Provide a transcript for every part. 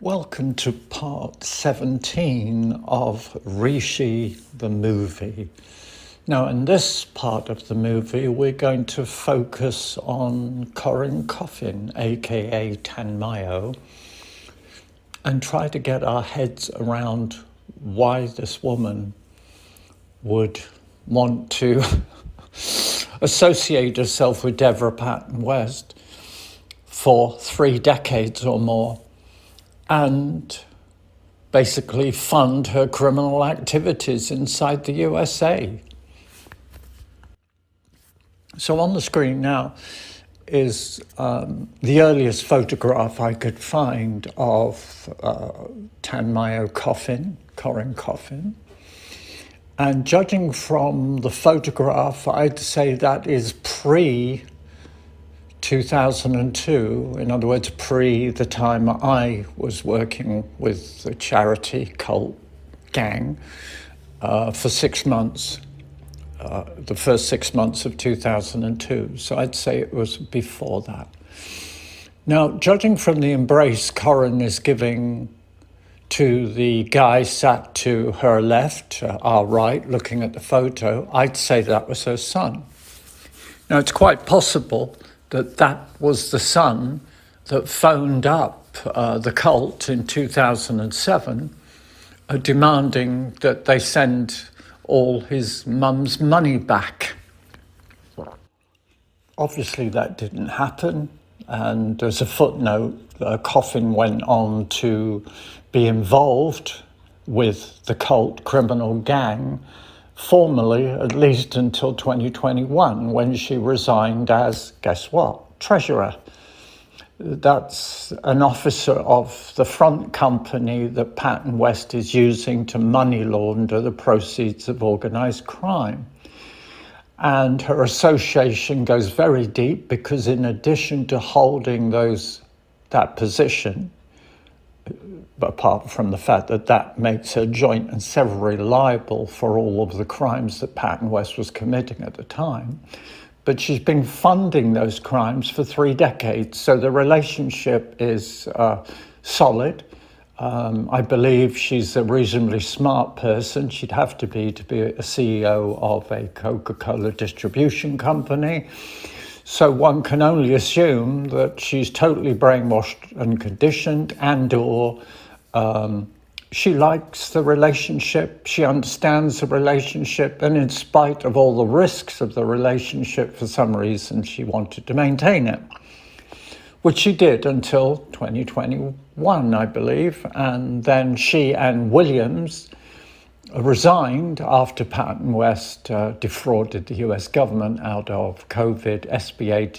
Welcome to part 17 of Rishi the movie. Now, in this part of the movie, we're going to focus on Corinne Coffin AKA Tanmayo and try to get our heads around why this woman would want to associate herself with Devra Patton West for 3 decades or more and basically fund her criminal activities inside the USA. So on the screen now is the earliest photograph I could find of Tanmayo Coffin, Corinne Coffin. And judging from the photograph, I'd say that is pre-2002, in other words, pre the time I was working with the charity cult gang for 6 months, the first 6 months of 2002. So I'd say it was before that. Now, judging from the embrace Corrine is giving to the guy sat to her left, our right, looking at the photo, I'd say that was her son. Now, it's quite possible that that was the son that phoned up the cult in 2007, demanding that they send all his mum's money back. Obviously, that didn't happen. And as a footnote, Coffin went on to be involved with the cult criminal gang, formally at least until 2021, when she resigned as, guess what, treasurer. That's an officer of the front company that Patton West is using to money launder the proceeds of organised crime. And her association goes very deep because in addition to holding that position, apart from the fact that that makes her joint and severally liable for all of the crimes that Patton West was committing at the time, but she's been funding those crimes for 3 decades. So the relationship is solid. I believe she's a reasonably smart person. She'd have to be a CEO of a Coca-Cola distribution company. So one can only assume that she's totally brainwashed and conditioned, and/or she likes the relationship, she understands the relationship, and in spite of all the risks of the relationship, for some reason, she wanted to maintain it, which she did until 2021, I believe. And then she and Williams resigned after Patton West defrauded the US government out of Covid SBA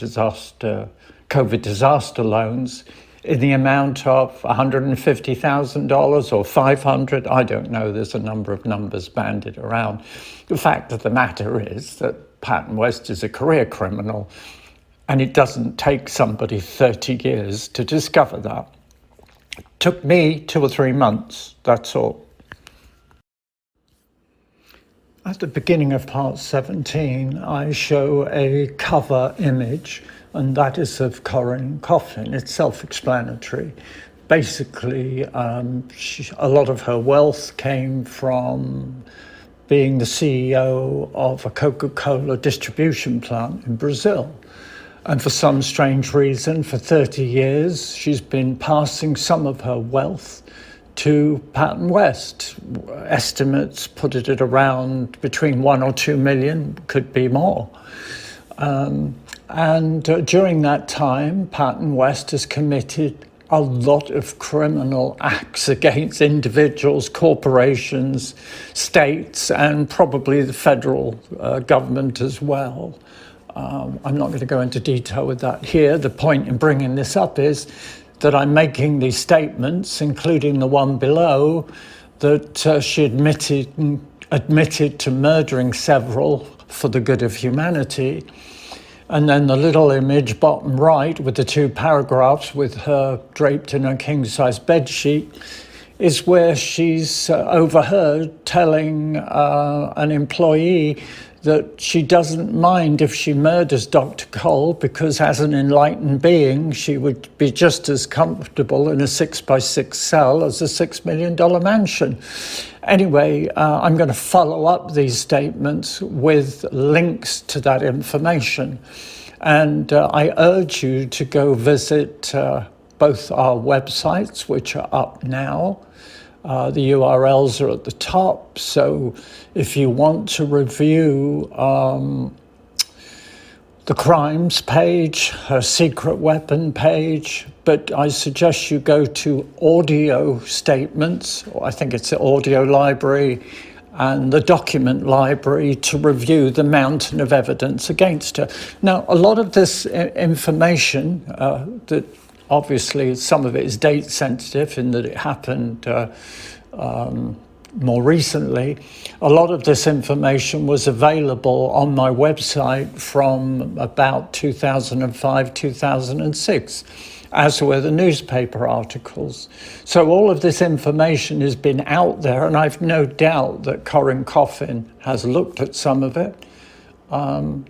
Disaster Loans in the amount of $150,000 or $500,000. I don't know. There's a number of numbers bandied around. The fact of the matter is that Patton West is a career criminal, and it doesn't take somebody 30 years to discover that. It took me 2 or 3 months, that's all. At the beginning of part 17, I show a cover image, and that is of Corinne Coffin. It's self-explanatory. Basically, a lot of her wealth came from being the CEO of a Coca-Cola distribution plant in Brazil. And for some strange reason, for 30 years, she's been passing some of her wealth to Patton West. Estimates put it at around between 1 or 2 million, could be more. And during that time, Patton West has committed a lot of criminal acts against individuals, corporations, states, and probably the federal government as well. I'm not going to go into detail with that here. The point in bringing this up is that I'm making these statements, including the one below, that she admitted to murdering several for the good of humanity. And then the little image bottom right with the 2 paragraphs with her draped in a king-size bedsheet is where she's overheard telling an employee that she doesn't mind if she murders Dr. Cole because as an enlightened being, she would be just as comfortable in a 6x6 cell as a $6 million mansion. Anyway, I'm going to follow up these statements with links to that information. And I urge you to go visit both our websites, which are up now. The URLs are at the top, so if you want to review the crimes page, her secret weapon page, but I suggest you go to audio statements, or I think it's the audio library, and the document library to review the mountain of evidence against her. Now, a lot of this information that obviously, some of it is date sensitive in that it happened more recently. A lot of this information was available on my website from about 2005, 2006, as were the newspaper articles. So all of this information has been out there, and I've no doubt that Corinne Coffin has looked at some of it and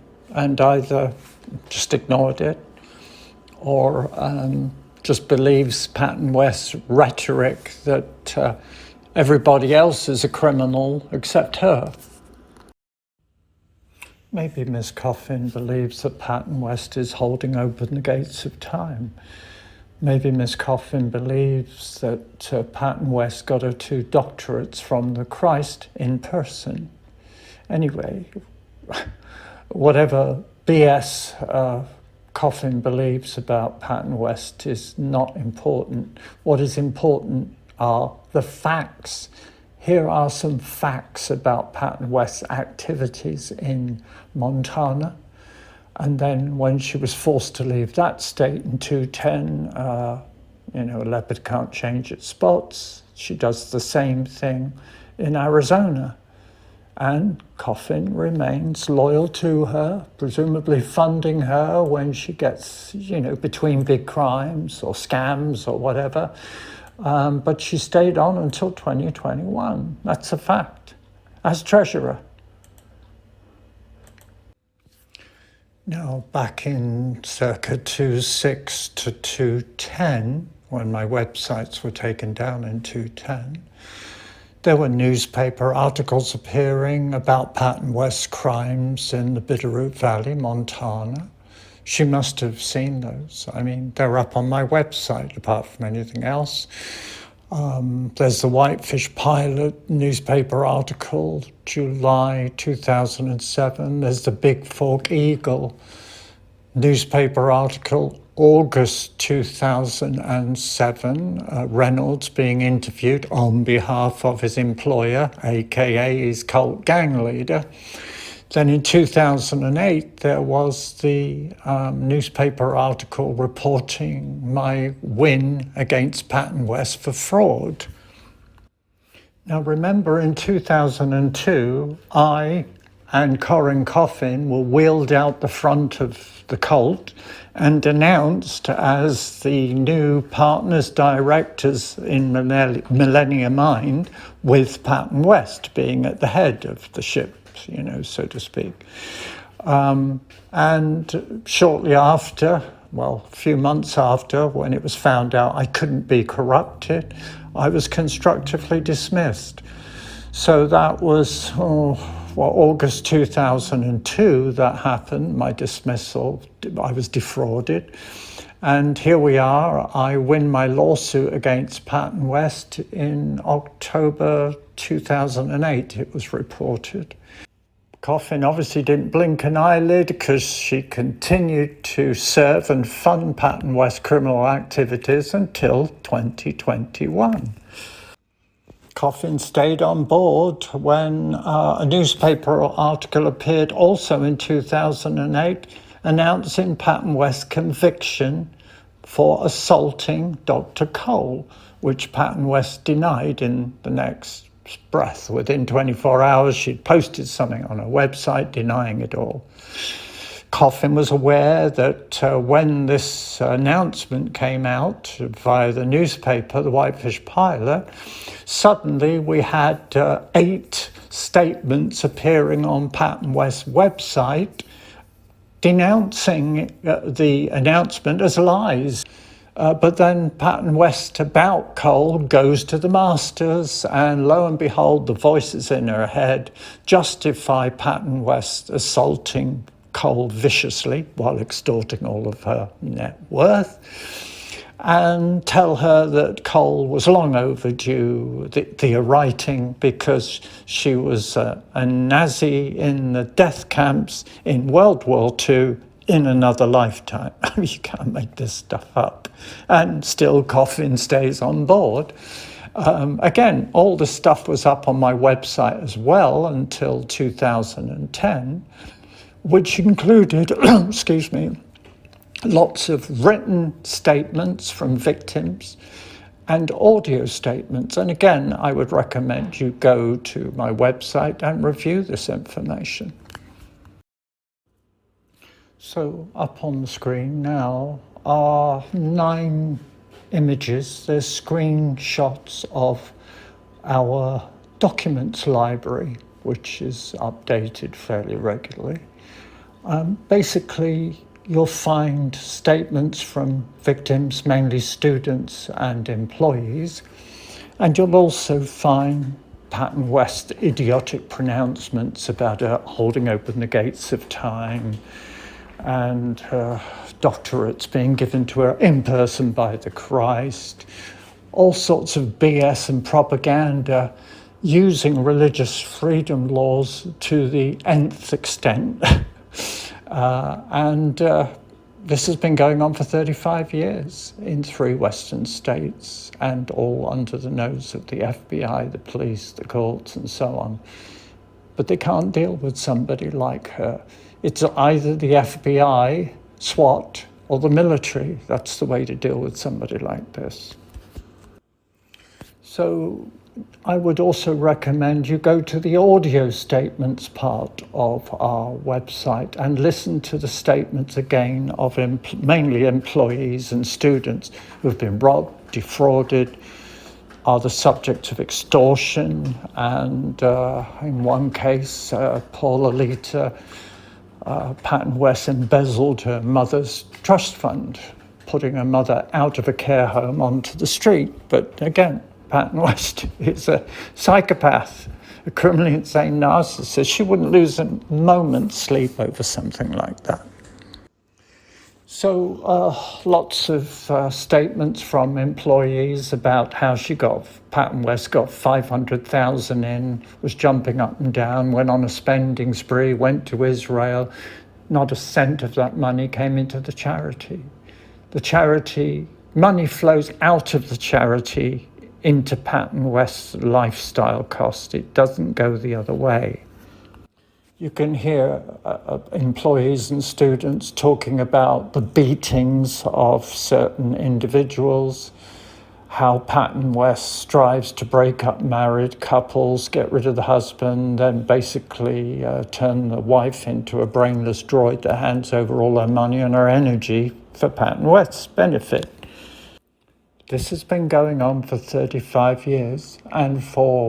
either just ignored it or just believes Patton West's rhetoric that everybody else is a criminal except her. Maybe Miss Coffin believes that Patton West is holding open the gates of time. Maybe Miss Coffin believes that Patton West got her 2 doctorates from the Christ in person. Anyway, whatever BS Coffin believes about Patton West is not important. What is important are the facts. Here are some facts about Patton West's activities in Montana. And then when she was forced to leave that state in 2010, a leopard can't change its spots. She does the same thing in Arizona. And Coffin remains loyal to her, presumably funding her when she gets, between big crimes or scams or whatever. But she stayed on until 2021. That's a fact, as treasurer. Now, back in circa 2006 to 2010, when my websites were taken down in 2010, there were newspaper articles appearing about Patton West's crimes in the Bitterroot Valley, Montana. She must have seen those. I mean, they're up on my website, apart from anything else. There's the Whitefish Pilot newspaper article, July 2007. There's the Big Fork Eagle newspaper article, August 2007, Reynolds being interviewed on behalf of his employer, aka his cult gang leader. Then in 2008, there was the newspaper article reporting my win against Patton West for fraud. Now remember, in 2002, I and Corinne Coffin were wheeled out the front of the cult and announced as the new partners directors in Millennium Mind, with Patton West being at the head of the ship, so to speak. And shortly after, a few months after, when it was found out I couldn't be corrupted, I was constructively dismissed. So that was August 2002 that happened, my dismissal. I was defrauded. And here we are. I win my lawsuit against Patton West in October 2008, it was reported. Coffin obviously didn't blink an eyelid because she continued to serve and fund Patton West criminal activities until 2021. Coffin stayed on board when a newspaper article appeared also in 2008 announcing Patton West's conviction for assaulting Dr. Cole, which Patton West denied in the next breath. Within 24 hours, she'd posted something on her website denying it all. Coffin was aware that when this announcement came out via the newspaper, the Whitefish Pilot, suddenly we had 8 statements appearing on Patton West's website denouncing the announcement as lies. But then Patton West about Cole goes to the masters, and lo and behold, the voices in her head justify Patton West assaulting Cole viciously while extorting all of her net worth, and tell her that Cole was long overdue the writing because she was a Nazi in the death camps in World War II in another lifetime. You can't make this stuff up. And still Coffin stays on board. Again, all the stuff was up on my website as well until 2010, which included, excuse me, lots of written statements from victims and audio statements. And again, I would recommend you go to my website and review this information. So up on the screen now are 9 images. They're screenshots of our documents library, which is updated fairly regularly. Basically, you'll find statements from victims, mainly students and employees, and you'll also find Patton West idiotic pronouncements about her holding open the gates of time, and her doctorates being given to her in person by the Christ, all sorts of BS and propaganda using religious freedom laws to the nth extent. And this has been going on for 35 years in 3 Western states, and all under the nose of the FBI, the police, the courts, and so on. But they can't deal with somebody like her. It's either the FBI, SWAT, or the military. That's the way to deal with somebody like this. So I would also recommend you go to the audio statements part of our website and listen to the statements again of mainly employees and students who've been robbed, defrauded, are the subject of extortion, and in one case, Paula Lita, Patton West embezzled her mother's trust fund, putting her mother out of a care home onto the street. But again, Patton West is a psychopath, a criminally insane narcissist. She wouldn't lose a moment's sleep over something like that. So lots of statements from employees about how Patton West got 500,000 in, was jumping up and down, went on a spending spree, went to Israel. Not a cent of that money came into the charity. The charity, money flows out of the charity into Patton West's lifestyle cost. It doesn't go the other way. You can hear employees and students talking about the beatings of certain individuals, how Patton West strives to break up married couples, get rid of the husband, then basically turn the wife into a brainless droid that hands over all her money and her energy for Patton West's benefit. This has been going on for 35 years, and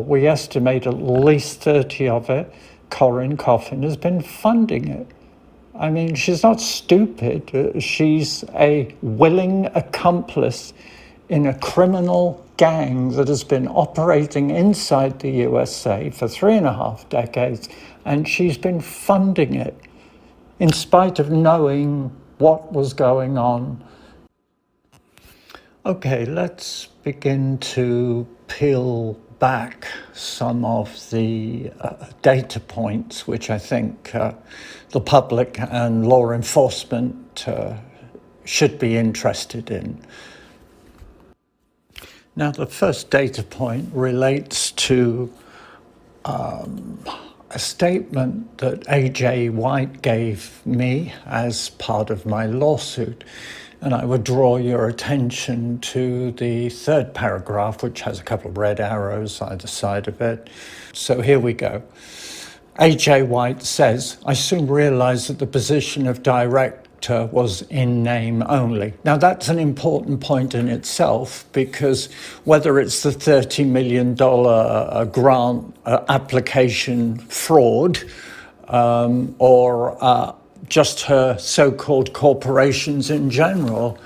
we estimate at least 30 of it, Corinne Coffin has been funding it. I mean, she's not stupid. She's a willing accomplice in a criminal gang that has been operating inside the USA for 3.5 decades, and she's been funding it in spite of knowing what was going on. Okay, let's begin to peel back some of the data points which I think the public and law enforcement should be interested in. Now, the first data point relates to a statement that A.J. White gave me as part of my lawsuit. And I would draw your attention to the 3rd paragraph, which has a couple of red arrows either side of it. So here we go. A.J. White says, I soon realised that the position of director was in name only. Now that's an important point in itself, because whether it's the $30 million grant application fraud or just her so-called corporations in general,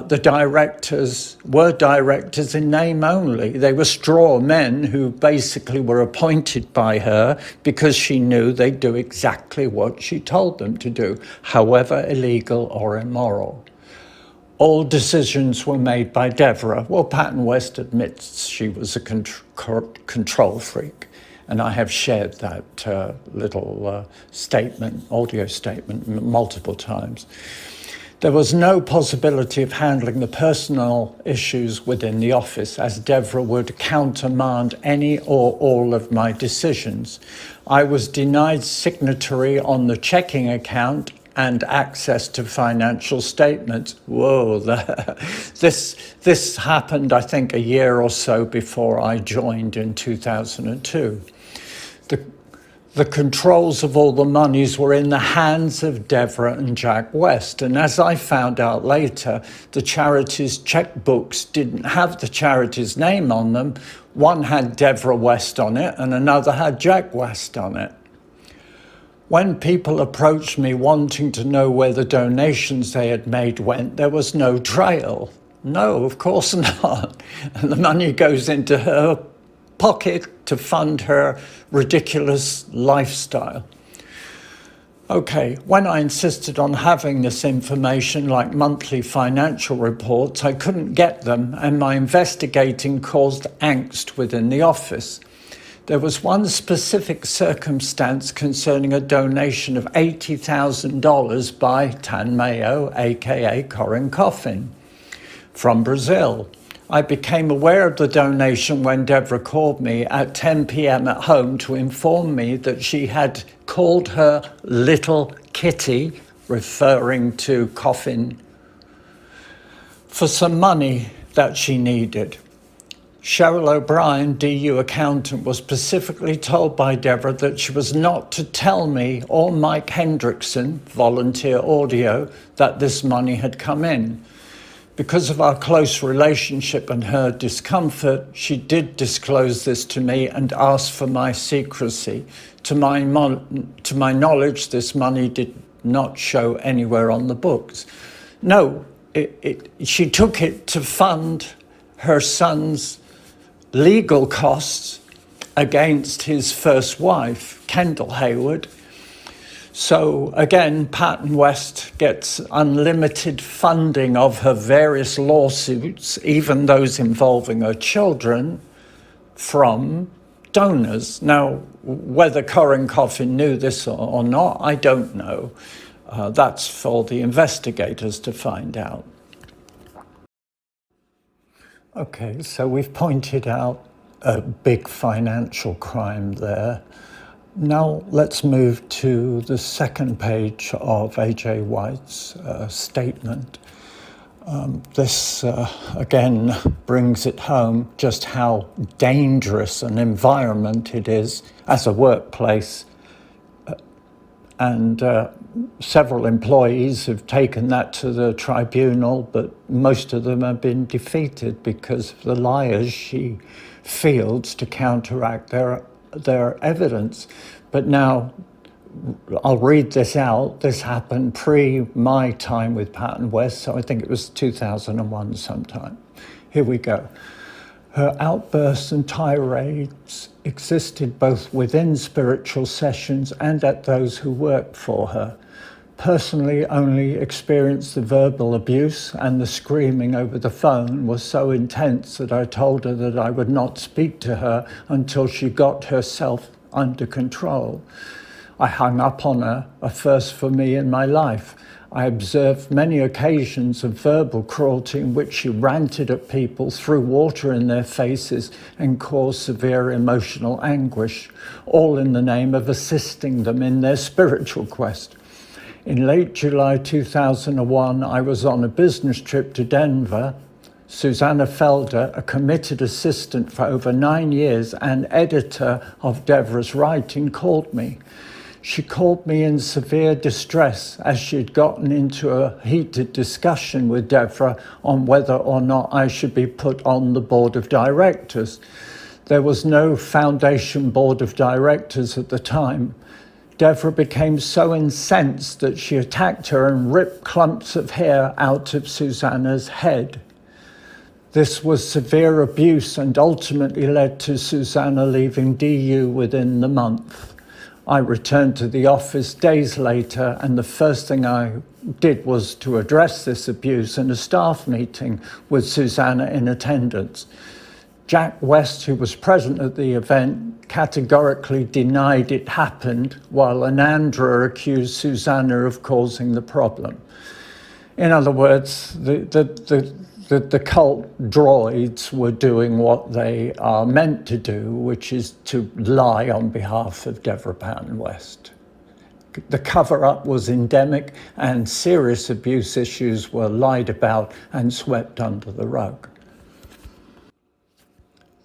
the directors were directors in name only. They were straw men who basically were appointed by her because she knew they'd do exactly what she told them to do, however illegal or immoral. All decisions were made by Devra. Well, Patton West admits she was a control freak. And I have shared that little audio statement multiple times. There was no possibility of handling the personal issues within the office, as Devra would countermand any or all of my decisions. I was denied signatory on the checking account and access to financial statements. Whoa, this happened, I think, a year or so before I joined in 2002. The controls of all the monies were in the hands of Devra and Jack West. And as I found out later, the charities' checkbooks didn't have the charity's name on them. One had Devra West on it and another had Jack West on it. When people approached me wanting to know where the donations they had made went, there was no trail. No, of course not. And the money goes into her pocket to fund her ridiculous lifestyle. Okay, when I insisted on having this information, like monthly financial reports, I couldn't get them, and my investigating caused angst within the office. There was one specific circumstance concerning a donation of $80,000 by Tanmayo, AKA Corinne Coffin, from Brazil. I became aware of the donation when Devra called me at 10 p.m. at home to inform me that she had called her little kitty, referring to Coffin, for some money that she needed. Cheryl O'Brien, DU accountant, was specifically told by Devra that she was not to tell me or Mike Hendrickson, volunteer audio, that this money had come in. Because of our close relationship and her discomfort, she did disclose this to me and asked for my secrecy. To my knowledge, this money did not show anywhere on the books. No, she took it to fund her son's legal costs against his first wife, Kendall Hayward. So again, Patton West gets unlimited funding of her various lawsuits, even those involving her children, from donors. Now, whether Corinne Coffin knew this or not, I don't know. That's for the investigators to find out. Okay, so we've pointed out a big financial crime there. Now let's move to the second page of A.J. White's statement. This again brings it home just how dangerous an environment it is as a workplace. And several employees have taken that to the tribunal, but most of them have been defeated because of the liars she fields to counteract their evidence. But now, I'll read this out. This happened pre my time with Patton West, so I think it was 2001 sometime. Here we go. Her outbursts and tirades existed both within spiritual sessions and at those who worked for her. Personally, only experienced the verbal abuse, and the screaming over the phone was so intense that I told her that I would not speak to her until she got herself under control. I hung up on her, a first for me in my life. I observed many occasions of verbal cruelty in which she ranted at people, threw water in their faces, and caused severe emotional anguish, all in the name of assisting them in their spiritual quest. In late July 2001, I was on a business trip to Denver, Susanna Felder, a committed assistant for over 9 years and editor of Devra's writing, called me. She called me in severe distress as she had gotten into a heated discussion with Devra on whether or not I should be put on the board of directors. There was no foundation board of directors at the time. Devra became so incensed that she attacked her and ripped clumps of hair out of Susanna's head. This was severe abuse and ultimately led to Susanna leaving DU within the month. I returned to the office days later, and the first thing I did was to address this abuse in a staff meeting with Susanna in attendance. Jack West, who was present at the event, categorically denied it happened, while Anandra accused Susanna of causing the problem. In other words, the cult droids were doing what they are meant to do, which is to lie on behalf of Devra Patton West. The cover-up was endemic and serious abuse issues were lied about and swept under the rug.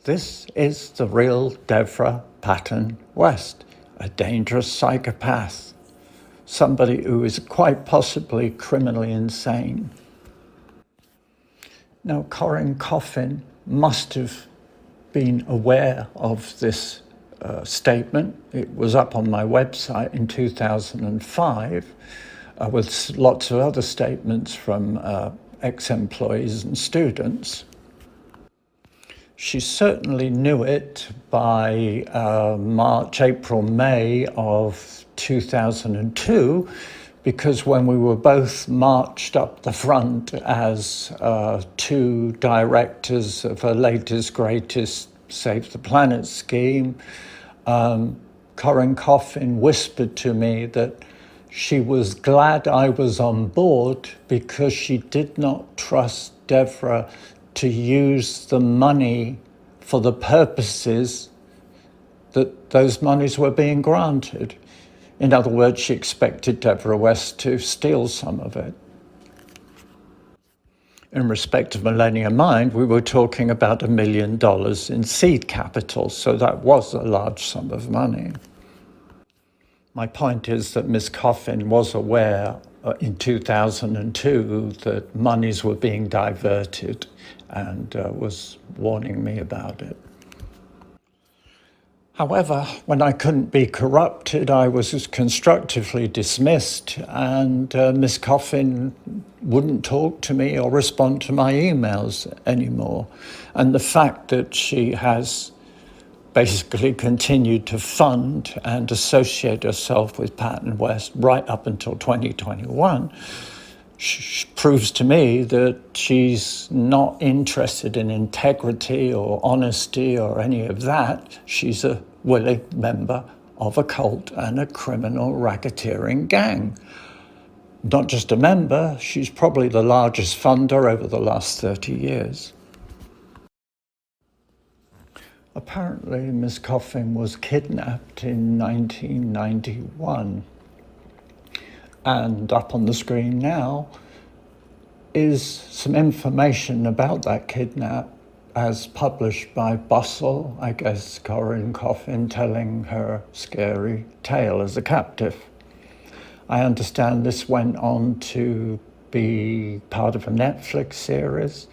This is the real Devra Patton West, a dangerous psychopath, somebody who is quite possibly criminally insane. Now, Corinne Coffin must have been aware of this statement. It was up on my website in 2005 with lots of other statements from ex-employees and students. She certainly knew it by March, April, May of 2002, because when we were both marched up the front as two directors of her latest, greatest Save the Planet scheme, Corinne Coffin whispered to me that she was glad I was on board because she did not trust Devra to use the money for the purposes that those monies were being granted. In other words, she expected Devra West to steal some of it. In respect of Millennium Mind, we were talking about $1 million in seed capital, so that was a large sum of money. My point is that Ms. Coffin was aware in 2002 that monies were being diverted and was warning me about it. However, when I couldn't be corrupted, I was constructively dismissed, and Ms. Coffin wouldn't talk to me or respond to my emails anymore. And the fact that she has basically continued to fund and associate herself with Patton West right up until 2021 proves to me that she's not interested in integrity or honesty or any of that. She's a willing member of a cult and a criminal racketeering gang. Not just a member, she's probably the largest funder over the last 30 years. Apparently, Ms. Coffin was kidnapped in 1991. And up on the screen now is some information about that kidnap as published by Bustle, I guess Corinne Coffin telling her scary tale as a captive. I understand this went on to be part of a Netflix series.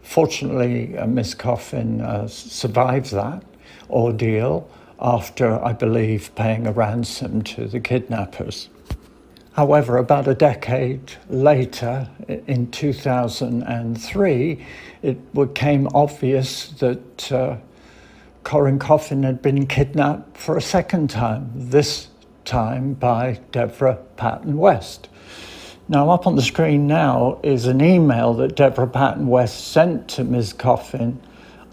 Fortunately, Miss Coffin survived that ordeal after, I believe, paying a ransom to the kidnappers. However, about a decade later, in 2003, it became obvious that Corinne Coffin had been kidnapped for a second time, this time by Devra Patton West. Now, up on the screen now is an email that Devra Patton West sent to Ms. Coffin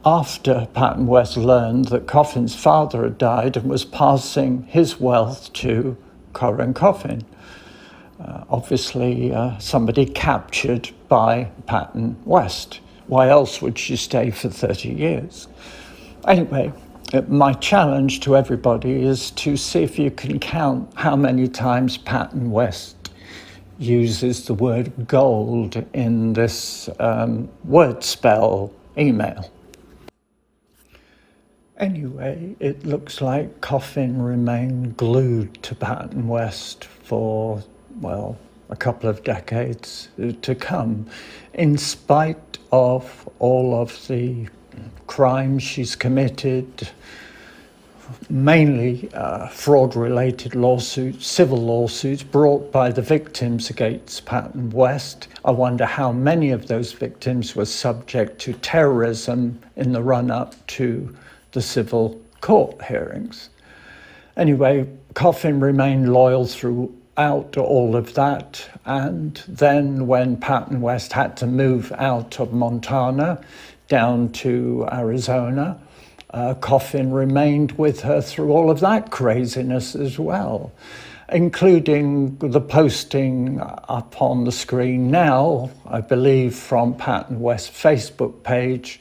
after Patton West learned that Coffin's father had died and was passing his wealth to Corinne Coffin. Obviously, somebody captured by Patton West. Why else would she stay for 30 years? Anyway, my challenge to everybody is to see if you can count how many times Patton West uses the word gold in this word spell email. Anyway, it looks like Coffin remained glued to Patton West for, well, a couple of decades to come, in spite of all of the crimes she's committed, mainly fraud-related lawsuits, civil lawsuits brought by the victims against Patton West. I wonder how many of those victims were subject to terrorism in the run-up to the civil court hearings. Anyway, Coffin remained loyal throughout all of that, and then when Patton West had to move out of Montana down to Arizona, Coffin remained with her through all of that craziness as well, including the posting up on the screen now, I believe, from Patton West's Facebook page.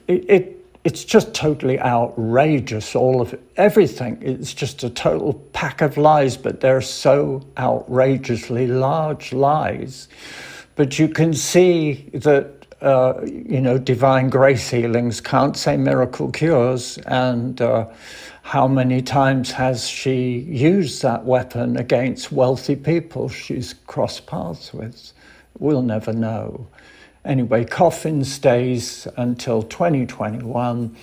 It's just totally outrageous, all of it. Everything. It's just a total pack of lies, but they're so outrageously large lies. But you can see that divine grace healings can't say miracle cures, and how many times has she used that weapon against wealthy people she's crossed paths with? We'll never know. Anyway, Coffin stays until 2021,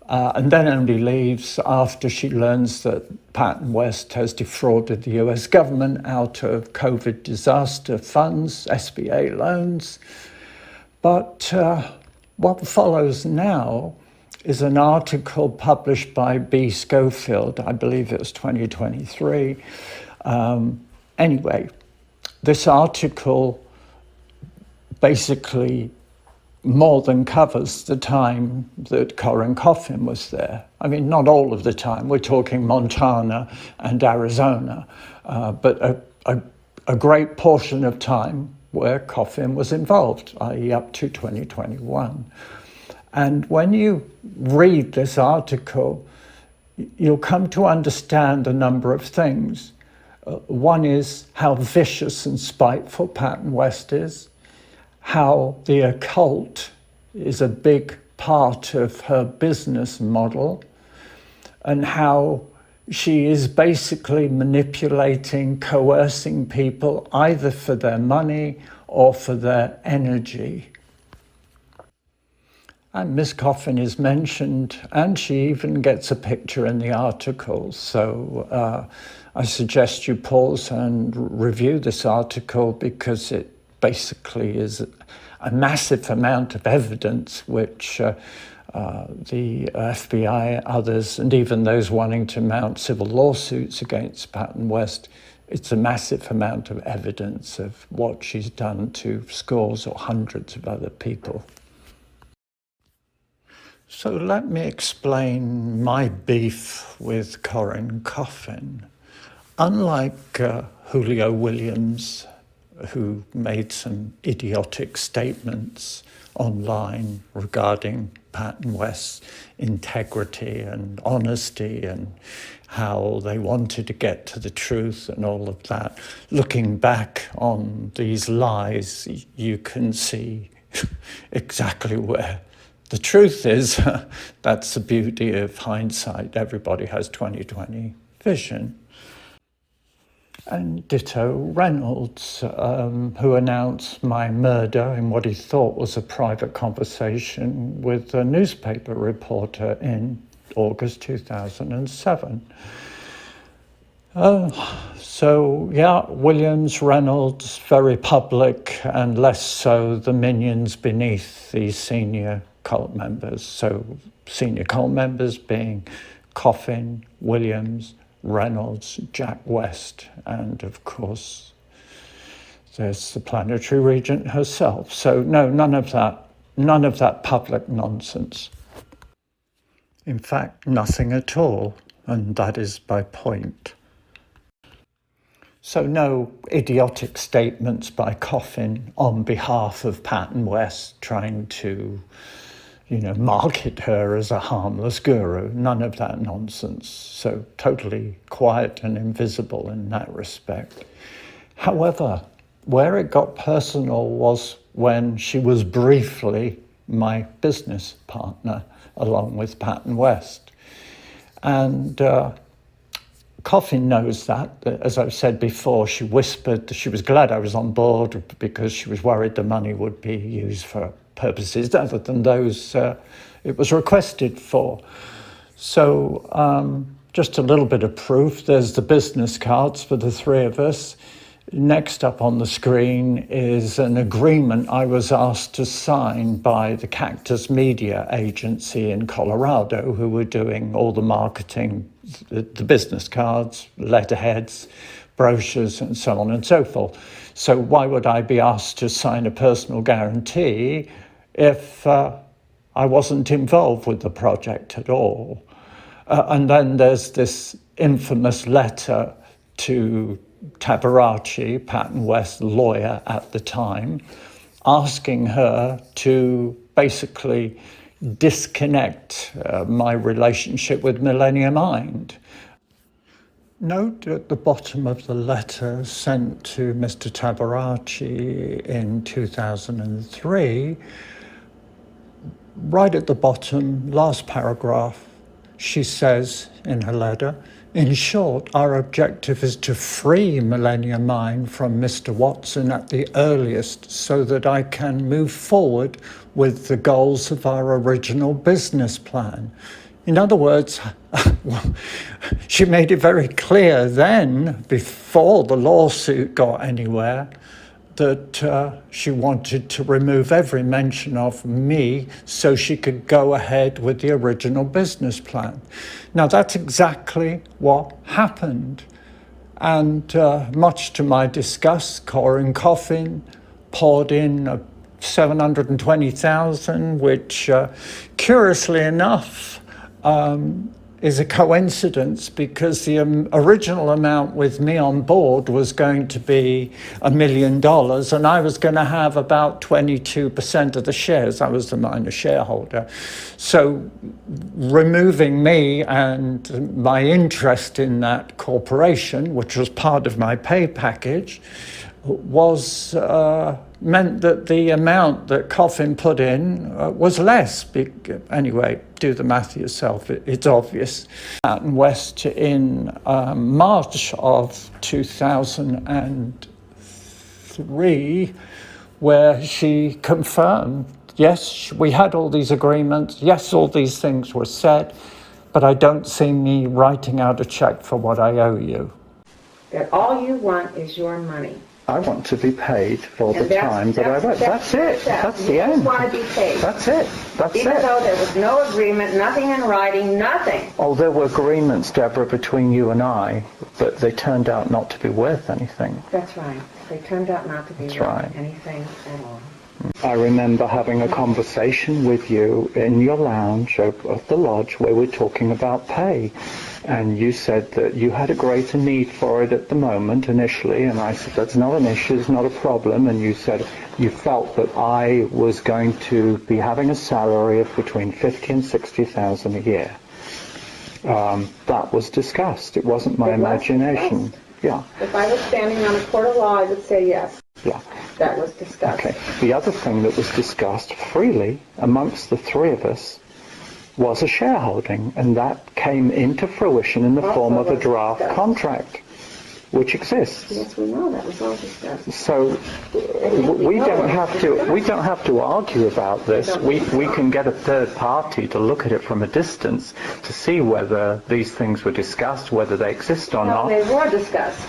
and then only leaves after she learns that Patton West has defrauded the US government out of Covid disaster funds, SBA loans. But what follows now is an article published by B. Schofield, I believe it was 2023. Anyway, this article basically more than covers the time that Corinne Coffin was there. I mean, not all of the time. We're talking Montana and Arizona, but a great portion of time where Coffin was involved, i.e. up to 2021. And when you read this article, you'll come to understand a number of things. One is how vicious and spiteful Patton West is, how the occult is a big part of her business model, and how she is basically manipulating, coercing people either for their money or for their energy. And Miss Coffin is mentioned, and she even gets a picture in the article. So I suggest you pause and review this article, because it basically is a massive amount of evidence which the FBI, others, and even those wanting to mount civil lawsuits against Patton West, it's a massive amount of evidence of what she's done to scores or hundreds of other people. So let me explain my beef with Corinne Coffin. Unlike Julio Williams, who made some idiotic statements online regarding Patton West's integrity and honesty and how they wanted to get to the truth and all of that. Looking back on these lies, you can see exactly where the truth is. That's the beauty of hindsight. Everybody has 20/20 vision. And ditto Reynolds, who announced my murder in what he thought was a private conversation with a newspaper reporter in August 2007. Williams, Reynolds, very public, and less so the minions beneath the senior cult members. So senior cult members being Coffin, Williams, Reynolds, Jack West, and of course there's the planetary regent herself. So no, none of that public nonsense. In fact, nothing at all, and that is my point. So no idiotic statements by Coffin on behalf of Patton West trying to market her as a harmless guru. None of that nonsense. So totally quiet and invisible in that respect. However, where it got personal was when she was briefly my business partner, along with Patton West. And Coffin knows that. As I've said before, she whispered she was glad I was on board because she was worried the money would be used for purposes other than those it was requested for. So just a little bit of proof. There's the business cards for the three of us. Next up on the screen is an agreement I was asked to sign by the Cactus Media Agency in Colorado, who were doing all the marketing, the business cards, letterheads, brochures, and so on and so forth. So why would I be asked to sign a personal guarantee if I wasn't involved with the project at all? And then there's this infamous letter to Tabarachi, Patton West's lawyer at the time, asking her to basically disconnect my relationship with Millennium Mind. Note at the bottom of the letter sent to Mr. Tabarachi in 2003, right at the bottom, last paragraph, she says in her letter, "In short, our objective is to free Millennium Mind from Mr. Watson at the earliest so that I can move forward with the goals of our original business plan." In other words, she made it very clear then, before the lawsuit got anywhere, that she wanted to remove every mention of me so she could go ahead with the original business plan. Now, that's exactly what happened. And much to my disgust, Corinne Coffin poured in $720,000, which, curiously enough, is a coincidence because the original amount with me on board was going to be $1 million, and I was going to have about 22% of the shares. I was the minor shareholder. So removing me and my interest in that corporation, which was part of my pay package, was meant that the amount that Coffin put in was less. Anyway, do the math yourself, it's obvious. Patton West in March of 2003, where she confirmed, yes, we had all these agreements, yes, all these things were said, but I don't see me writing out a check for what I owe you. That all you want is your money. I want to be paid for the time that I work. That's it. That's the end. You just want to be paid. That's it. That's it. Even though there was no agreement, nothing in writing, nothing. Oh, there were agreements, Devra, between you and I, but they turned out not to be worth anything. That's right. They turned out not to be worth anything at all. I remember having a conversation with you in your lounge of the lodge where we're talking about pay. And you said that you had a greater need for it at the moment initially, and I said that's not an issue, it's not a problem, and you said you felt that I was going to be having a salary of between $50,000 and $60,000 a year. That was discussed. It wasn't my imagination. Yeah. If I was standing on a court of law, I would say yes. Yeah. That was discussed. Okay. The other thing that was discussed freely amongst the three of us was a shareholding, and that came into fruition in the form of a draft contract, which exists. Yes, we know that was all discussed. So we don't have to argue about this. We can get a third party to look at it from a distance to see whether these things were discussed, whether they exist or not. They were discussed.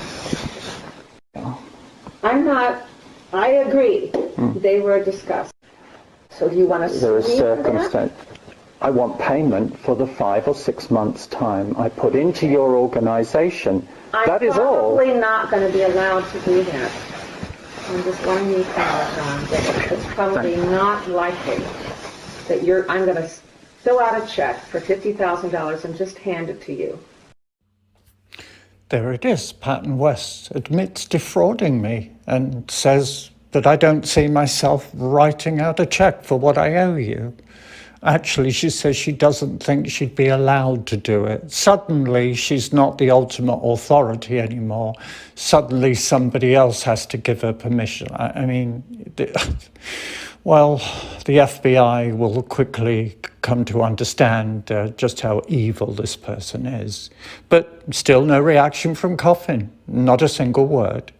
I agree. They were discussed. So do you want to There is circumstance. I want payment for the 5 or 6 months' time I put into your organization. That is all. I'm probably not going to be allowed to do that. I'm just letting you know, it's probably not likely that I'm going to fill out a check for $50,000 and just hand it to you. There it is. Patton West admits defrauding me and says that I don't see myself writing out a check for what I owe you. Actually, she says she doesn't think she'd be allowed to do it. Suddenly, she's not the ultimate authority anymore. Suddenly, somebody else has to give her permission. I mean, well, the FBI will quickly come to understand just how evil this person is. But still no reaction from Coffin. Not a single word.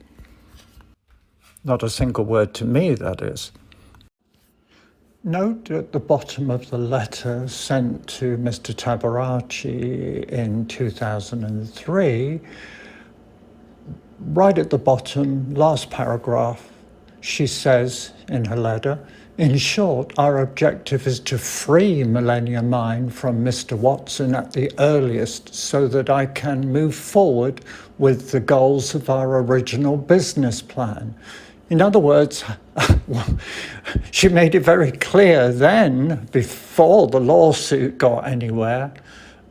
Not a single word to me, that is. Note at the bottom of the letter sent to Mr. Tabarachi in 2003, right at the bottom, last paragraph, she says in her letter, "In short, our objective is to free Millennium Mine from Mr. Watson at the earliest so that I can move forward with the goals of our original business plan." In other words, she made it very clear then, before the lawsuit got anywhere,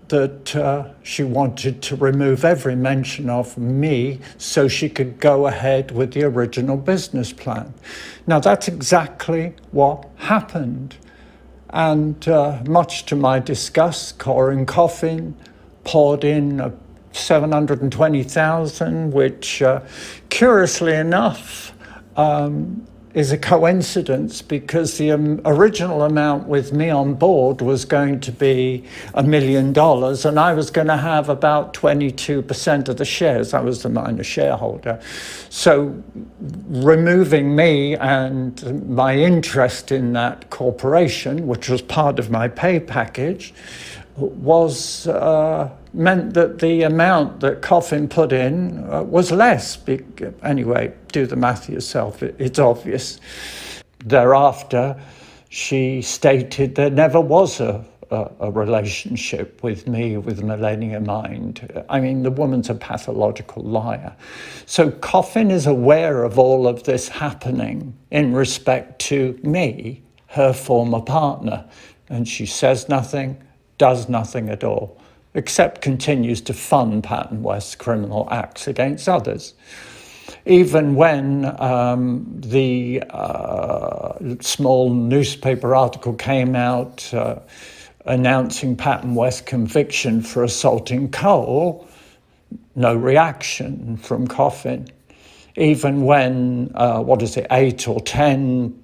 that she wanted to remove every mention of me so she could go ahead with the original business plan. Now, that's exactly what happened. And much to my disgust, Corinne Coffin poured in $720,000, which, curiously enough, is a coincidence because the original amount with me on board was going to be $1 million, and I was going to have about 22% of the shares. I was the minor shareholder. So removing me and my interest in that corporation, which was part of my pay package, was meant that the amount that Coffin put in was less. Anyway, do the math yourself, it's obvious. Thereafter, she stated there never was a relationship with me, with Millennium Mind. I mean, the woman's a pathological liar. So Coffin is aware of all of this happening in respect to me, her former partner, and she says nothing, does nothing at all, except continues to fund Patton West's criminal acts against others. Even when the small newspaper article came out announcing Patton West's conviction for assaulting Cole, no reaction from Coffin. Even when, 8 or 10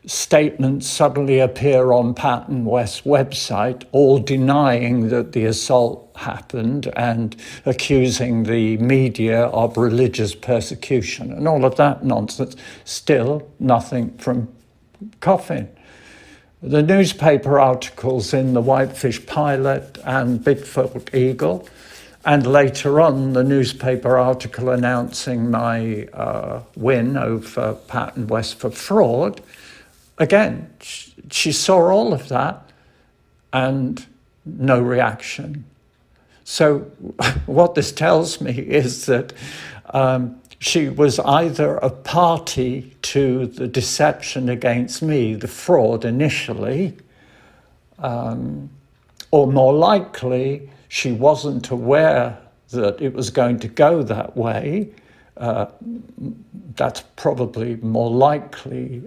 statements suddenly appear on Patton West's website, all denying that the assault happened and accusing the media of religious persecution and all of that nonsense. Still nothing from Coffin. The newspaper articles in the Whitefish Pilot and Bigfoot Eagle, and later on the newspaper article announcing my win over Patton West for fraud. Again, she saw all of that and no reaction. So what this tells me is that she was either a party to the deception against me, the fraud initially, or more likely, she wasn't aware that it was going to go that way. That's probably more likely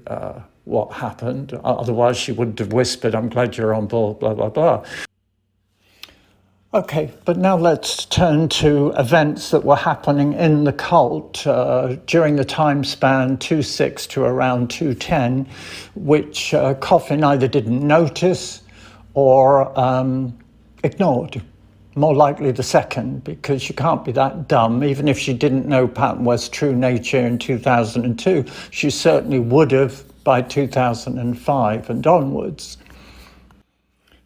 what happened. Otherwise, she wouldn't have whispered, "I'm glad you're on board," blah, blah, blah. Okay, but now let's turn to events that were happening in the cult during the time span 2006 to around 2010, which Coffin either didn't notice or ignored. More likely the second, because she can't be that dumb. Even if she didn't know Patton West's true nature in 2002, she certainly would have by 2005 and onwards.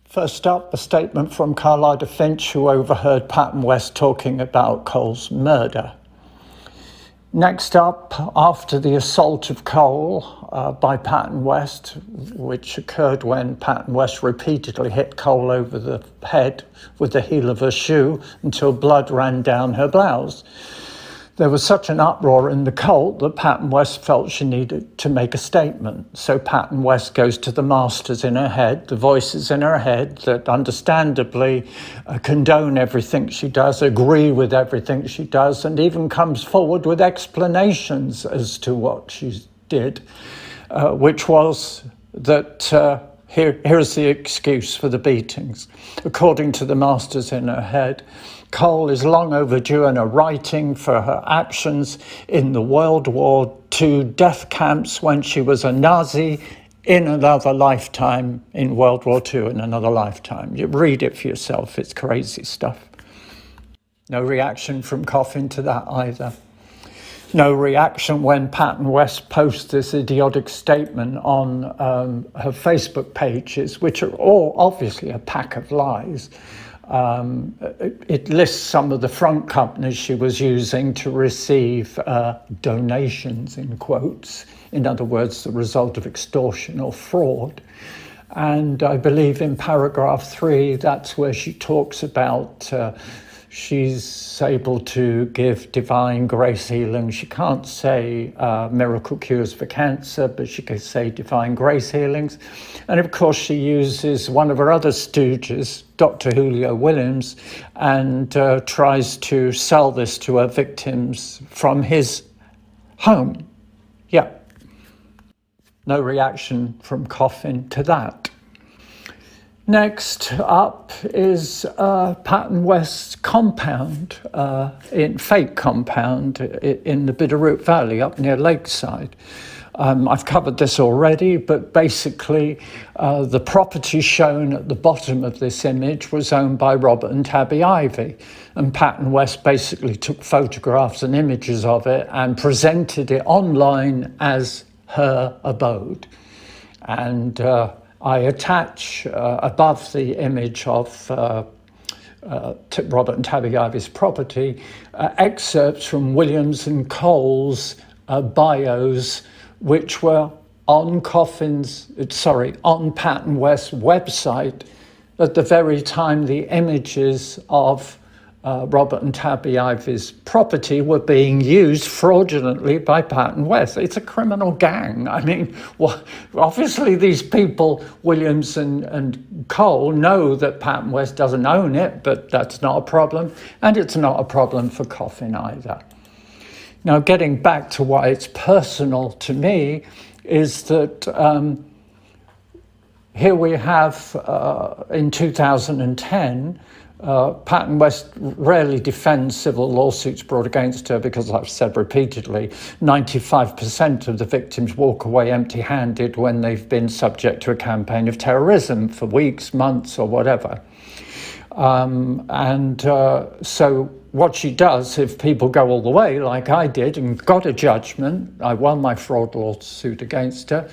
First up, a statement from Carlotta Finch, who overheard Patton West talking about Cole's murder. Next up, after the assault of Cole by Patton West, which occurred when Patton West repeatedly hit Cole over the head with the heel of her shoe until blood ran down her blouse. There was such an uproar in the cult that Patton West felt she needed to make a statement. So Patton West goes to the masters in her head, the voices in her head that understandably condone everything she does, agree with everything she does, and even comes forward with explanations as to what she did, which was that Here's the excuse for the beatings. According to the masters in her head, Cole is long overdue in her writing for her actions in the World War II death camps when she was a Nazi in another lifetime, in World War II in another lifetime. You read it for yourself, it's crazy stuff. No reaction from Coffin to that either. No reaction when Patton West posts this idiotic statement on her Facebook pages, which are all obviously a pack of lies. It lists some of the front companies she was using to receive donations, in quotes, in other words, the result of extortion or fraud. And I believe in paragraph 3, that's where she talks about she's able to give divine grace healing. She can't say miracle cures for cancer, but she can say divine grace healings. And of course, she uses one of her other stooges, Dr. Julio Williams, and tries to sell this to her victims from his home. Yeah. No reaction from Coffin to that. Next up is Patton West's compound, fake compound in the Bitterroot Valley up near Lakeside. I've covered this already, but basically the property shown at the bottom of this image was owned by Robert and Tabby Ivy. And Patton West basically took photographs and images of it and presented it online as her abode. And I attach above the image of Robert and Tabby Ivy's property excerpts from Williams and Cole's bios, which were on Patton West's website at the very time the images of Robert and Tabby Ivy's property were being used fraudulently by Patton West. It's a criminal gang. I mean, well, obviously these people, Williams and Cole, know that Patton West doesn't own it, but that's not a problem. And it's not a problem for Coffin either. Now, getting back to why it's personal to me is that here we have, in 2010, Patton West rarely defends civil lawsuits brought against her because, I've said repeatedly, 95% of the victims walk away empty-handed when they've been subject to a campaign of terrorism for weeks, months, or whatever. So what she does, if people go all the way, like I did, and got a judgment, I won my fraud lawsuit against her,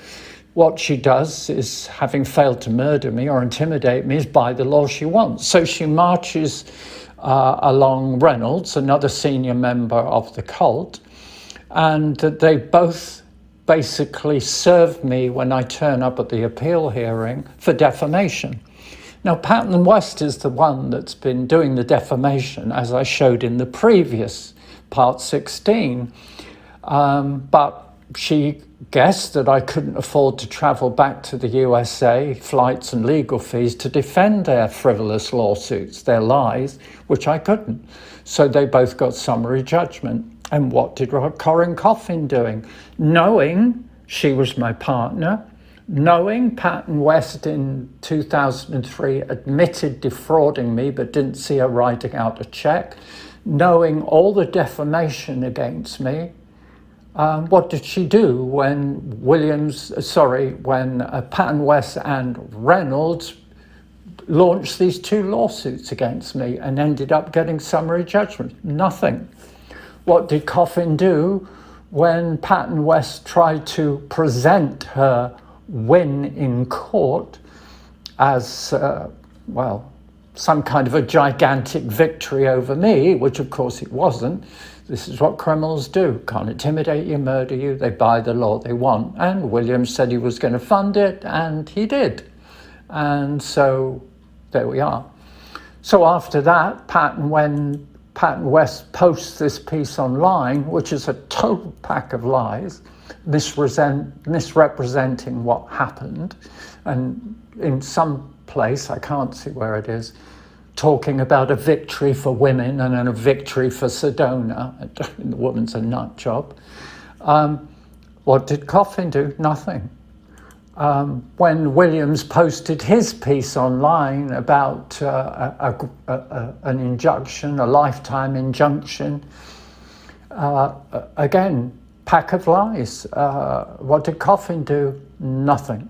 what she does is, having failed to murder me or intimidate me, is buy the law she wants. So she marches along Reynolds, another senior member of the cult, and they both basically serve me when I turn up at the appeal hearing for defamation. Now, Patton West is the one that's been doing the defamation, as I showed in the previous part 16, but she guessed that I couldn't afford to travel back to the USA, flights and legal fees, to defend their frivolous lawsuits, their lies, which I couldn't. So they both got summary judgment. And what did Corinne Coffin doing? Knowing she was my partner, knowing Patton West in 2003 admitted defrauding me but didn't see her writing out a check, knowing all the defamation against me, what did she do when Patton West and Reynolds launched these two lawsuits against me and ended up getting summary judgment? Nothing. What did Coffin do when Patton West tried to present her win in court as, some kind of a gigantic victory over me, which of course it wasn't? This is what criminals do. Can't intimidate you, murder you. They buy the law they want. And Williams said he was going to fund it, and he did. And so there we are. So after that, when Patton West posts this piece online, which is a total pack of lies, misrepresenting what happened, and in some place, I can't see where it is, talking about a victory for women and then a victory for Sedona. The woman's a nut job. What did Coffin do? Nothing. when Williams posted his piece online about an injunction, a lifetime injunction, again, pack of lies. What did Coffin do? Nothing.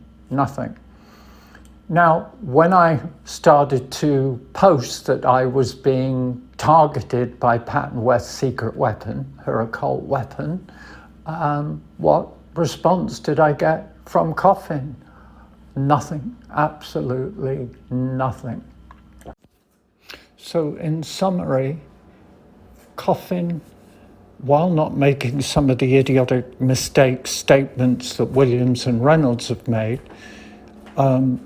Now, when I started to post that I was being targeted by Patton West's secret weapon, her occult weapon, what response did I get from Coffin? Nothing, absolutely nothing. So in summary, Coffin, while not making some of the idiotic statements that Williams and Reynolds have made,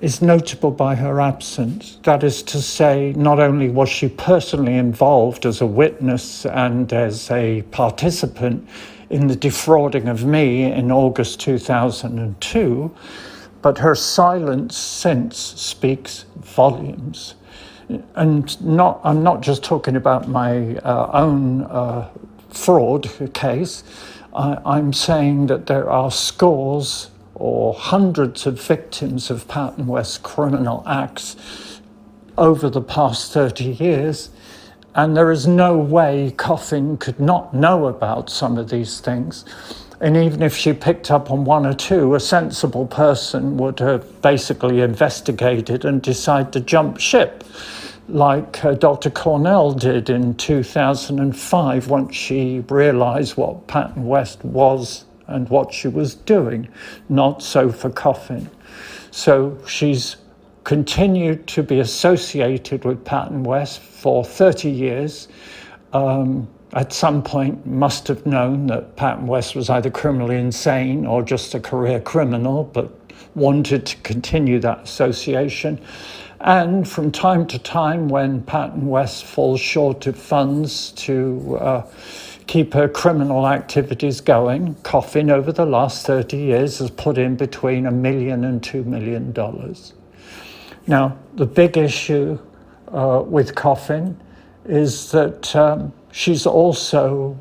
is notable by her absence. That is to say, not only was she personally involved as a witness and as a participant in the defrauding of me in August 2002, but her silence since speaks volumes. And I'm not just talking about my own fraud case. I'm saying that there are scores or hundreds of victims of Patton West criminal acts over the past 30 years, and there is no way Coffin could not know about some of these things. And even if she picked up on one or two, a sensible person would have basically investigated and decided to jump ship, like Dr. Cornell did in 2005 once she realized what Patton West was and what she was doing. Not so for Coffin. So she's continued to be associated with Patton West for 30 years. At some point must have known that Patton West was either criminally insane or just a career criminal, but wanted to continue that association. And from time to time, when Patton West falls short of funds to keep her criminal activities going, Coffin over the last 30 years has put in between $1 million and $2 million. Now, the big issue with Coffin is that she's also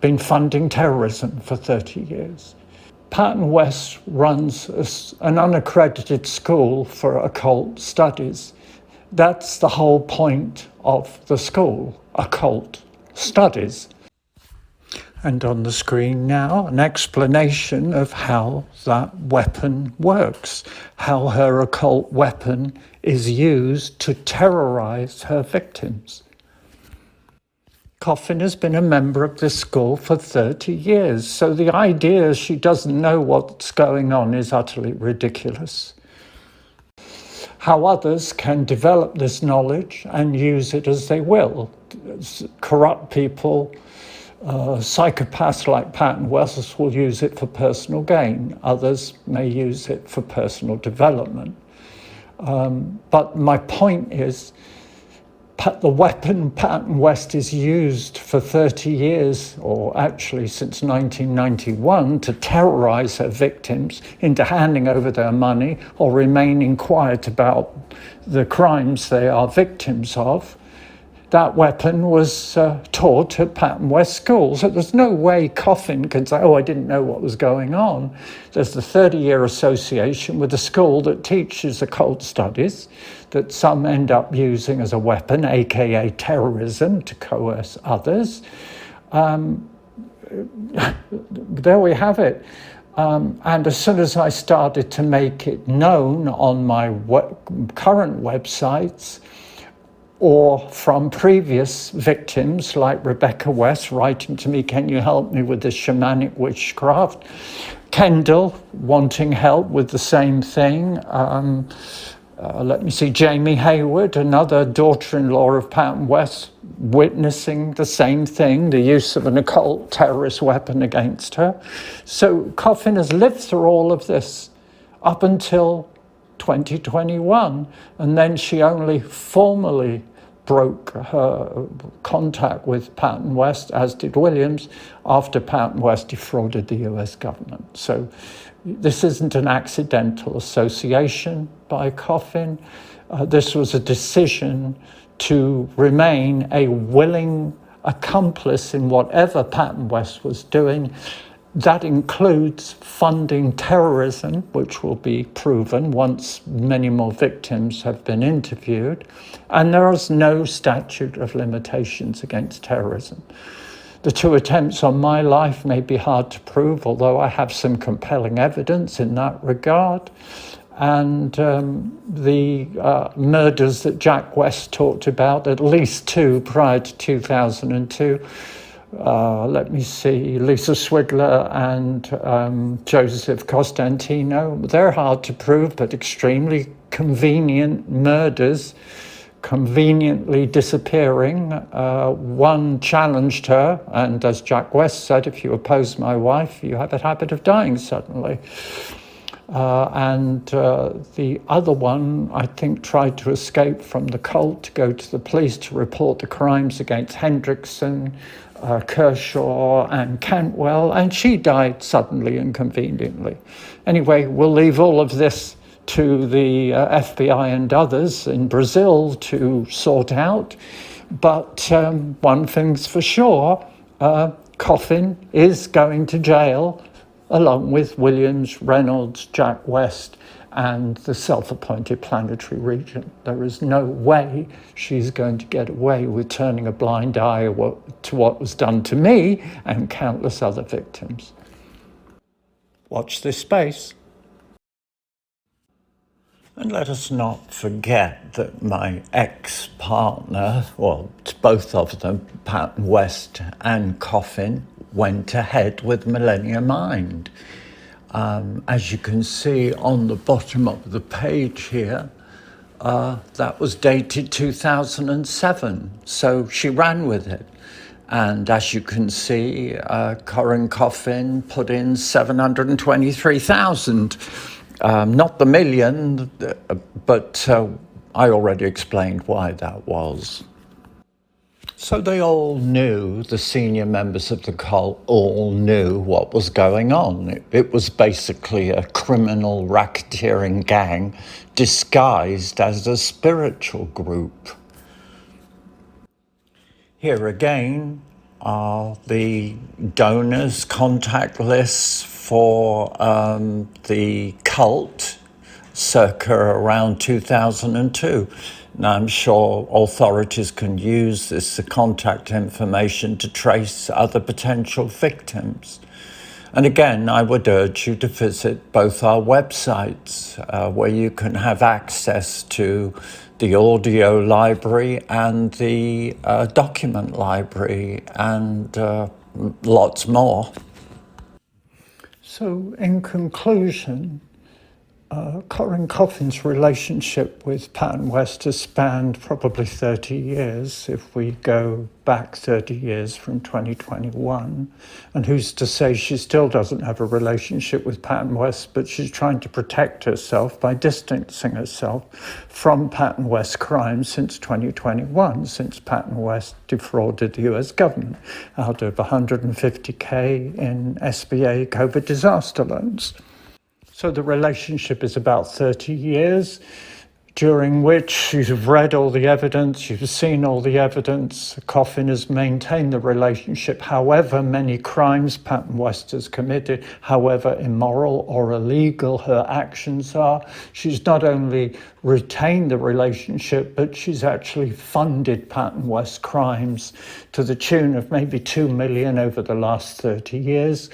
been funding terrorism for 30 years. Patton West runs an unaccredited school for occult studies. That's the whole point of the school, occult studies. And on the screen now, an explanation of how that weapon works, how her occult weapon is used to terrorize her victims. Coffin has been a member of this school for 30 years, so the idea she doesn't know what's going on is utterly ridiculous. How others can develop this knowledge and use it as they will. Corrupt people, psychopaths like Patton West will use it for personal gain. Others may use it for personal development. But my point is, the weapon Patton West is used for 30 years, or actually since 1991, to terrorize her victims into handing over their money or remaining quiet about the crimes they are victims of. That weapon was taught at Patton West School. So there's no way Coffin can say, oh, I didn't know what was going on. There's the 30-year association with a school that teaches occult studies that some end up using as a weapon, AKA terrorism, to coerce others. There we have it. And as soon as I started to make it known on my current websites, or from previous victims like Rebecca West writing to me, can you help me with this shamanic witchcraft? Kendall wanting help with the same thing. Let me see, Jamie Hayward, another daughter-in-law of Patton West, witnessing the same thing, the use of an occult terrorist weapon against her. So Coffin has lived through all of this up until 2021, and then she only formally broke her contact with Patton West, as did Williams, after Patton West defrauded the US government. So this isn't an accidental association by Coffin. This was a decision to remain a willing accomplice in whatever Patton West was doing, That includes funding terrorism, which will be proven once many more victims have been interviewed. And there is no statute of limitations against terrorism. The two attempts on my life may be hard to prove, although I have some compelling evidence in that regard. And the murders that Jack West talked about, at least two prior to 2002, let me see, Lisa Swigler and Joseph Costantino. They're hard to prove, but extremely convenient murders, conveniently disappearing. One challenged her, and as Jack West said, if you oppose my wife, you have a habit of dying suddenly. And the other one, I think, tried to escape from the cult, to go to the police to report the crimes against Hendrickson, Kershaw and Cantwell, and she died suddenly and conveniently. Anyway, we'll leave all of this to the FBI and others in Brazil to sort out. But one thing's for sure, Coffin is going to jail, along with Williams, Reynolds, Jack West, and the self-appointed planetary regent. There is no way she's going to get away with turning a blind eye to what was done to me and countless other victims. Watch this space. And let us not forget that my ex-partner, well, both of them, Patton West and Coffin, went ahead with Millennium Mind. As you can see on the bottom of the page here, that was dated 2007, so she ran with it. And as you can see, Corinne Coffin put in 723,000. Not the million, but I already explained why that was. So they all knew, the senior members of the cult all knew what was going on. It was basically a criminal racketeering gang disguised as a spiritual group. Here again are the donors' contact lists for the cult circa around 2002. Now, I'm sure authorities can use this contact information to trace other potential victims. And again, I would urge you to visit both our websites, where you can have access to the audio library and the document library and lots more. So, in conclusion, Corinne Coffin's relationship with Patton West has spanned probably 30 years, if we go back 30 years from 2021. And who's to say she still doesn't have a relationship with Patton West, but she's trying to protect herself by distancing herself from Patton West's crimes since 2021, since Patton West defrauded the US government out of $150K in SBA Covid Disaster Loans. So the relationship is about 30 years, during which you've read all the evidence, you've seen all the evidence. Coffin has maintained the relationship, however many crimes Patton West has committed, however immoral or illegal her actions are. She's not only retained the relationship, but she's actually funded Patton West's crimes to the tune of maybe $2 million over the last 30 years.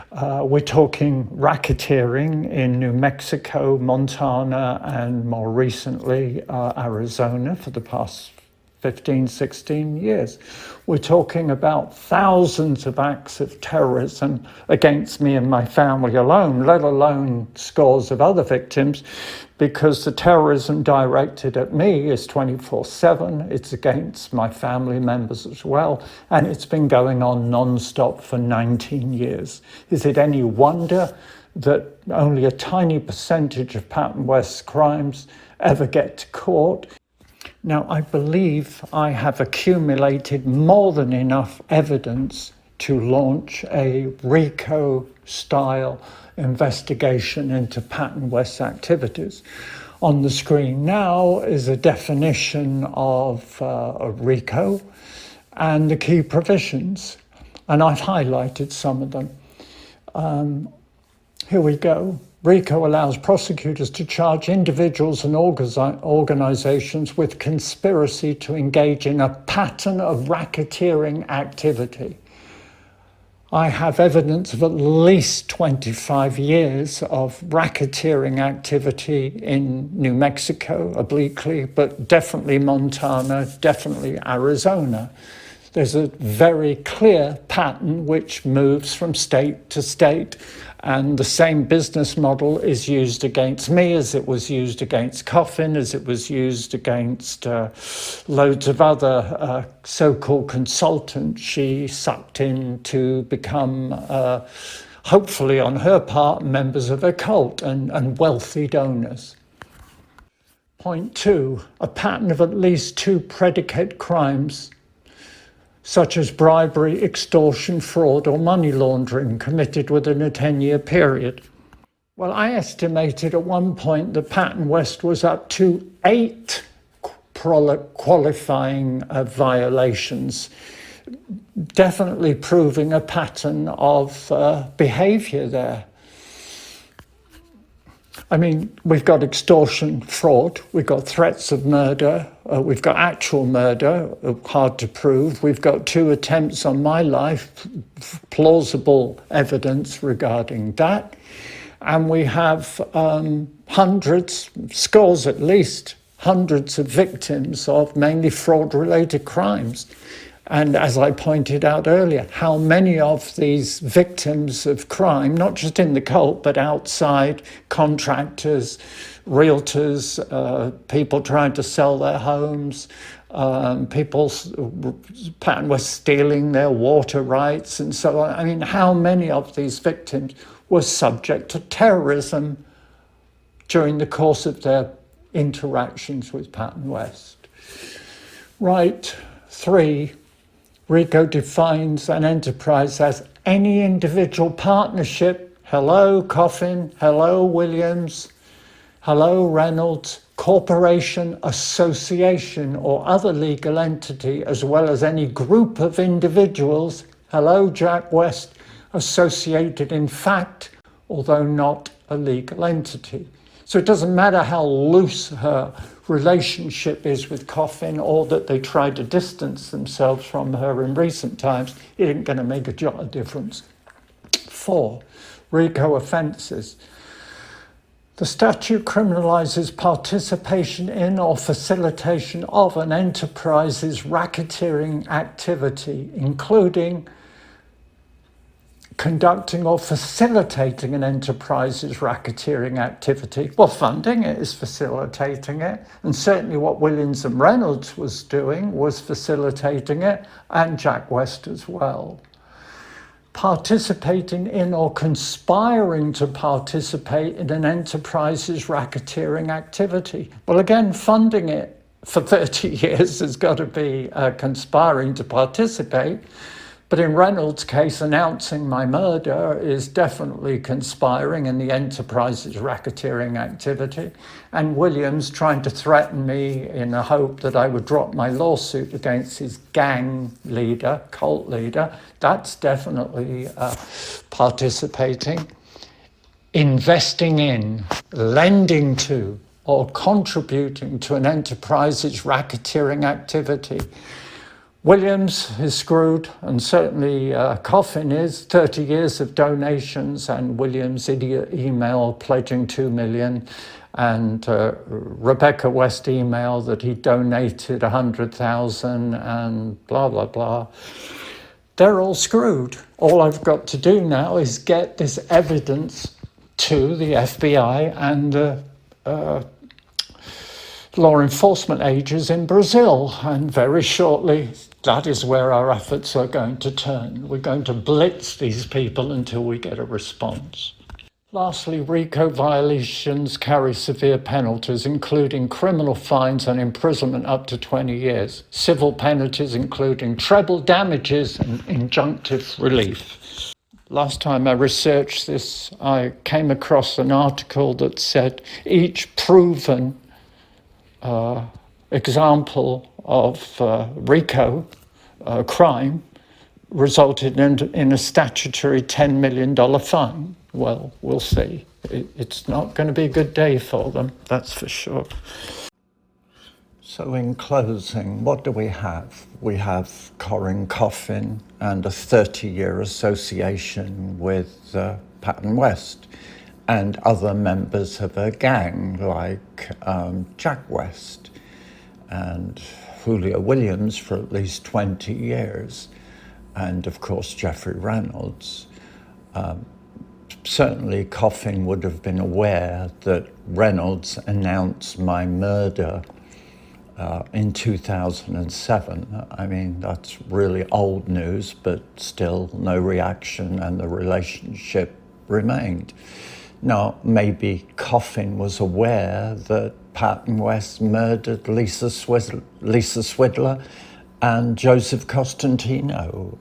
We're talking racketeering in New Mexico, Montana, and more recently, Arizona for the past 15, 16 years. We're talking about thousands of acts of terrorism against me and my family alone, let alone scores of other victims, because the terrorism directed at me is 24/7. It's against my family members as well, and it's been going on non-stop for 19 years. Is it any wonder that only a tiny percentage of Patton West's crimes ever get to court? Now, I believe I have accumulated more than enough evidence to launch a RICO-style investigation into Patton West's activities. On the screen now is a definition of a RICO and the key provisions, and I've highlighted some of them. Here we go. RICO allows prosecutors to charge individuals and organizations with conspiracy to engage in a pattern of racketeering activity. I have evidence of at least 25 years of racketeering activity in New Mexico, obliquely, but definitely Montana, definitely Arizona. There's a very clear pattern which moves from state to state, and the same business model is used against me as it was used against Coffin, as it was used against loads of other so-called consultants she sucked in to become, hopefully on her part, members of a cult and wealthy donors. Point 2, a pattern of at least 2 predicate crimes such as bribery, extortion, fraud, or money laundering committed within a 10-year period. Well, I estimated at one point that Patton West was up to 8 qualifying violations, definitely proving a pattern of behavior there. I mean, we've got extortion, fraud, we've got threats of murder, we've got actual murder, hard to prove. We've got 2 attempts on my life, plausible evidence regarding that. And we have hundreds, scores at least, hundreds of victims of mainly fraud-related crimes. And as I pointed out earlier, how many of these victims of crime, not just in the cult, but outside, contractors, realtors, people trying to sell their homes, people, Patton West stealing their water rights and so on. I mean, how many of these victims were subject to terrorism during the course of their interactions with Patton West? Right, 3. RICO defines an enterprise as any individual partnership, hello Coffin, hello Williams, hello Reynolds, corporation, association, or other legal entity, as well as any group of individuals, hello Jack West, associated in fact, although not a legal entity. So it doesn't matter how loose her relationship is with Coffin or that they tried to distance themselves from her in recent times, it ain't going to make a jot of difference. 4, RICO offences. The statute criminalises participation in or facilitation of an enterprise's racketeering activity, including conducting or facilitating an enterprise's racketeering activity. Well, funding it is facilitating it, and certainly what Williams and Reynolds was doing was facilitating it, and Jack West as well. Participating in or conspiring to participate in an enterprise's racketeering activity. Well, again, funding it for 30 years has got to be conspiring to participate. But in Reynolds' case, announcing my murder is definitely conspiring in the enterprise's racketeering activity. And Williams trying to threaten me in the hope that I would drop my lawsuit against his gang leader, cult leader, that's definitely participating. Investing in, lending to, or contributing to an enterprise's racketeering activity. Williams is screwed, and certainly Coffin is. 30 years of donations, and Williams' idiot email pledging $2 million, and Rebecca West email that he donated 100,000, and blah, blah, blah. They're all screwed. All I've got to do now is get this evidence to the FBI and the law enforcement agents in Brazil, and very shortly that is where our efforts are going to turn. We're going to blitz these people until we get a response. Lastly, RICO violations carry severe penalties, including criminal fines and imprisonment up to 20 years. Civil penalties including treble damages and injunctive relief. Last time I researched this, I came across an article that said each proven example of RICO crime resulted in a statutory $10 million fine. Well, we'll see. It's not going to be a good day for them, that's for sure. So in closing, what do we have? We have Corinne Coffin and a 30-year association with Patton West and other members of her gang like Jack West and Julio Williams for at least 20 years, and of course Jeffrey Reynolds. Certainly Coffin would have been aware that Reynolds announced my murder in 2007. I mean, that's really old news, but still no reaction and the relationship remained. Now, maybe Coffin was aware that Patton West murdered Lisa Swidler and Joseph Costantino,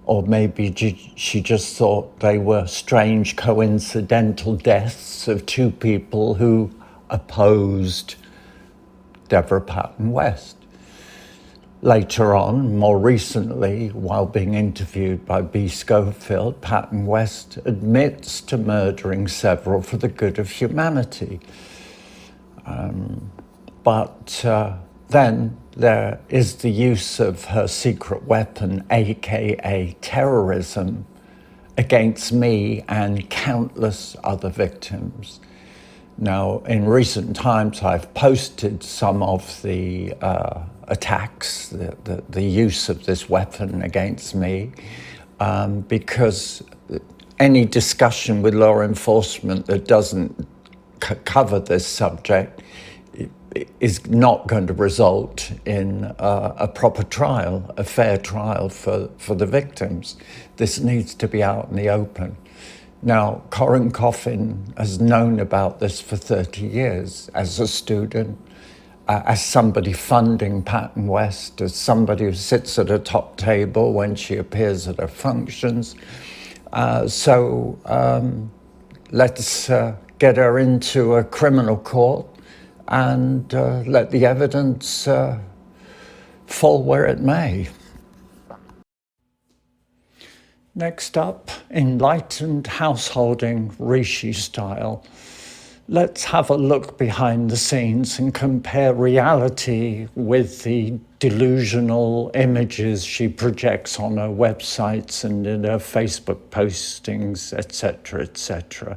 or maybe she just thought they were strange coincidental deaths of two people who opposed Devra Patton West. Later on, more recently, while being interviewed by B. Schofield, Patton West admits to murdering several for the good of humanity. But then there is the use of her secret weapon, aka terrorism, against me and countless other victims. Now, in recent times, I've posted some of the attacks, the use of this weapon against me, because any discussion with law enforcement that doesn't cover this subject is not going to result in a proper trial, a fair trial for the victims. This needs to be out in the open. Now, Corinne Coffin has known about this for 30 years as a student, as somebody funding Patton West, as somebody who sits at a top table when she appears at her functions. So let's get her into a criminal court and let the evidence fall where it may. Next up, enlightened householding Rishi style. Let's have a look behind the scenes and compare reality with the delusional images she projects on her websites and in her Facebook postings, etc., etc.